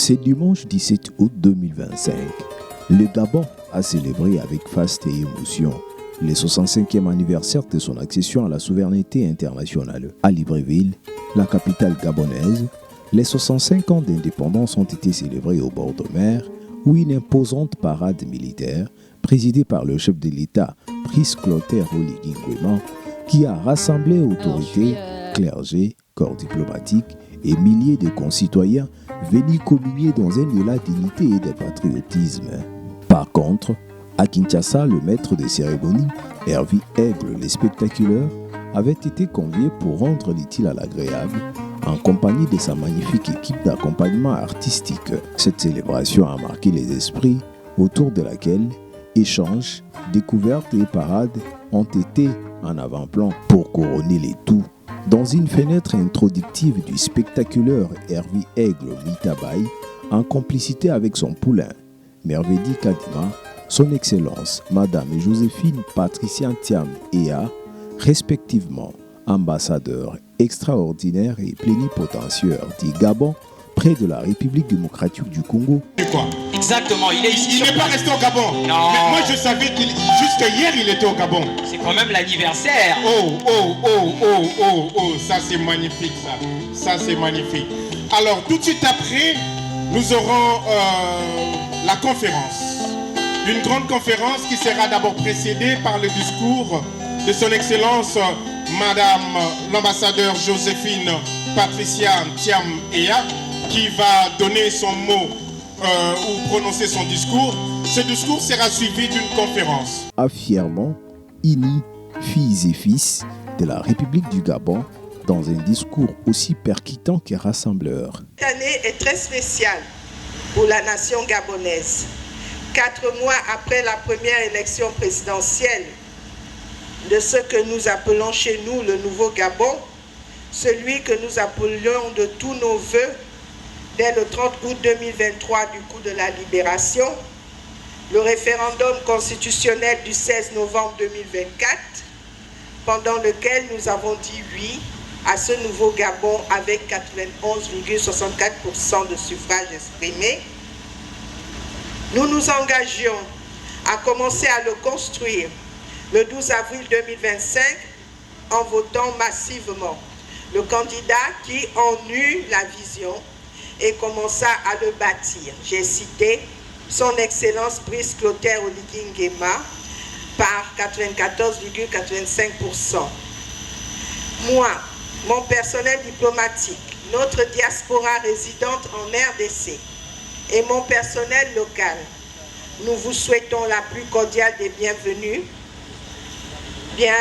C'est dimanche 17 août 2025. Le Gabon a célébré avec faste et émotion le 65e anniversaire de son accession à la souveraineté internationale. À Libreville, la capitale gabonaise, les 65 ans d'indépendance ont été célébrés au bord de mer, où une imposante parade militaire, présidée par le chef de l'État, Brice Clotaire Oligui Nguema, qui a rassemblé autorités, clergé, corps diplomatique et milliers de concitoyens venus communier dans un élan d'unité et de patriotisme. Par contre, à Kinshasa, le maître de cérémonie, Hervé Aigle, le spectaculaire, avait été convié pour rendre l'utile à l'agréable en compagnie de sa magnifique équipe d'accompagnement artistique. Cette célébration a marqué les esprits autour de laquelle échanges, découvertes et parades ont été en avant-plan pour couronner les tout. Dans une fenêtre introductive du spectaculaire Hervé Aigle Mitabaye, en complicité avec son poulain, Mervedi Kadima, son Excellence, Madame Joséphine Patricia Thiam Ea, respectivement ambassadeur extraordinaire et plénipotentiaire du Gabon près de la République démocratique du Congo. Quoi? Exactement, il est ici. Il n'est pas resté au Gabon. Non. Mais moi je savais jusqu'à hier il était au Gabon. C'est quand même l'anniversaire. Oh, ça c'est magnifique ça. Ça c'est magnifique. Alors tout de suite après, nous aurons la conférence. Une grande conférence qui sera d'abord précédée par le discours de son Excellence Madame l'ambassadeur Joséphine Patricia Thiam Ea, qui va donner son mot ou prononcer son discours. Ce discours sera suivi d'une conférence. Affirmant, unis, filles et fils de la République du Gabon, dans un discours aussi percutant que rassembleur. Cette année est très spéciale pour la nation gabonaise. 4 mois après la première élection présidentielle de ce que nous appelons chez nous le Nouveau Gabon, celui que nous appelions de tous nos voeux dès le 30 août 2023 du coup de la libération, le référendum constitutionnel du 16 novembre 2024, pendant lequel nous avons dit oui à ce Nouveau Gabon avec 91,64% de suffrages exprimés. Nous nous engagions à commencer à le construire le 12 avril 2025 en votant massivement le candidat qui en eut la vision et commença à le bâtir. J'ai cité son Excellence Brice Clotaire Oligui Nguema par 94,85%. Moi, mon personnel diplomatique, notre diaspora résidente en RDC et mon personnel local, nous vous souhaitons la plus cordiale des bienvenues. Bien,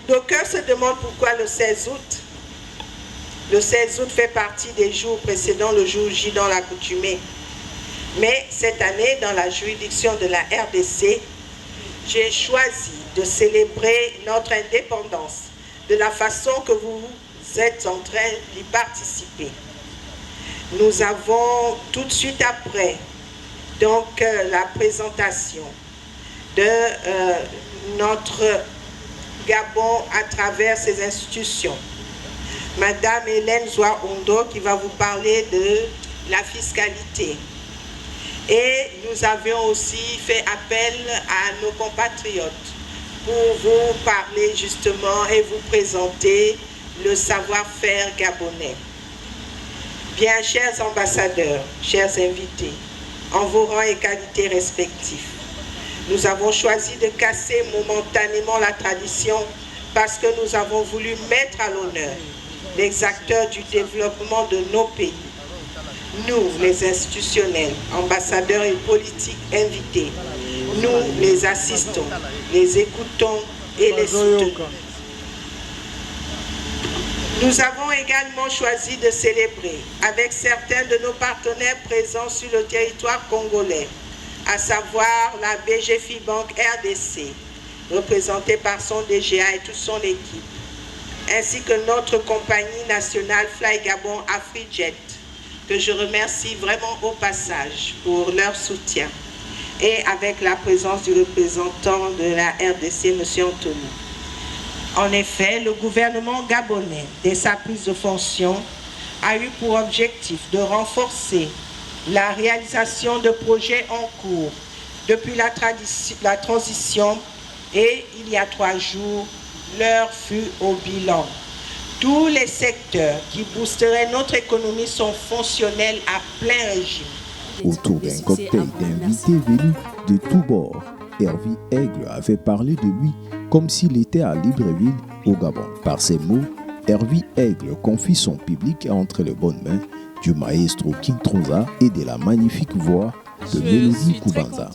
d'aucuns se demandent pourquoi le 16 août. Le 16 août fait partie des jours précédant le jour J dans l'accoutumée. Mais cette année, dans la juridiction de la RDC, j'ai choisi de célébrer notre indépendance de la façon que vous êtes en train d'y participer. Nous avons tout de suite après donc la présentation de notre Gabon à travers ses institutions. Madame Hélène Zoua-Ondo qui va vous parler de la fiscalité. Et nous avions aussi fait appel à nos compatriotes pour vous parler justement et vous présenter le savoir-faire gabonais. Bien, chers ambassadeurs, chers invités, en vos rangs et qualités respectifs, nous avons choisi de casser momentanément la tradition parce que nous avons voulu mettre à l'honneur les acteurs du développement de nos pays. Nous, les institutionnels, ambassadeurs et politiques invités, nous les assistons, les écoutons et les soutenons. Nous avons également choisi de célébrer avec certains de nos partenaires présents sur le territoire congolais, à savoir la BGFI Banque RDC, représentée par son DGA et toute son équipe, ainsi que notre compagnie nationale Fly Gabon AfriJet, que je remercie vraiment au passage pour leur soutien, et avec la présence du représentant de la RDC, M. Anthony. En effet, le gouvernement gabonais, dès sa prise de fonction, a eu pour objectif de renforcer la réalisation de projets en cours depuis la transition et il y a 3 jours, l'heure fut au bilan. Tous les secteurs qui boosteraient notre économie sont fonctionnels à plein régime. Autour d'un cocktail d'invités venus de tous bords, Hervé Aigle avait parlé de lui comme s'il était à Libreville, au Gabon. Par ces mots, Hervé Aigle confie son public entre les bonnes mains du maestro King Trouza et de la magnifique voix de Mélodie Koubanza.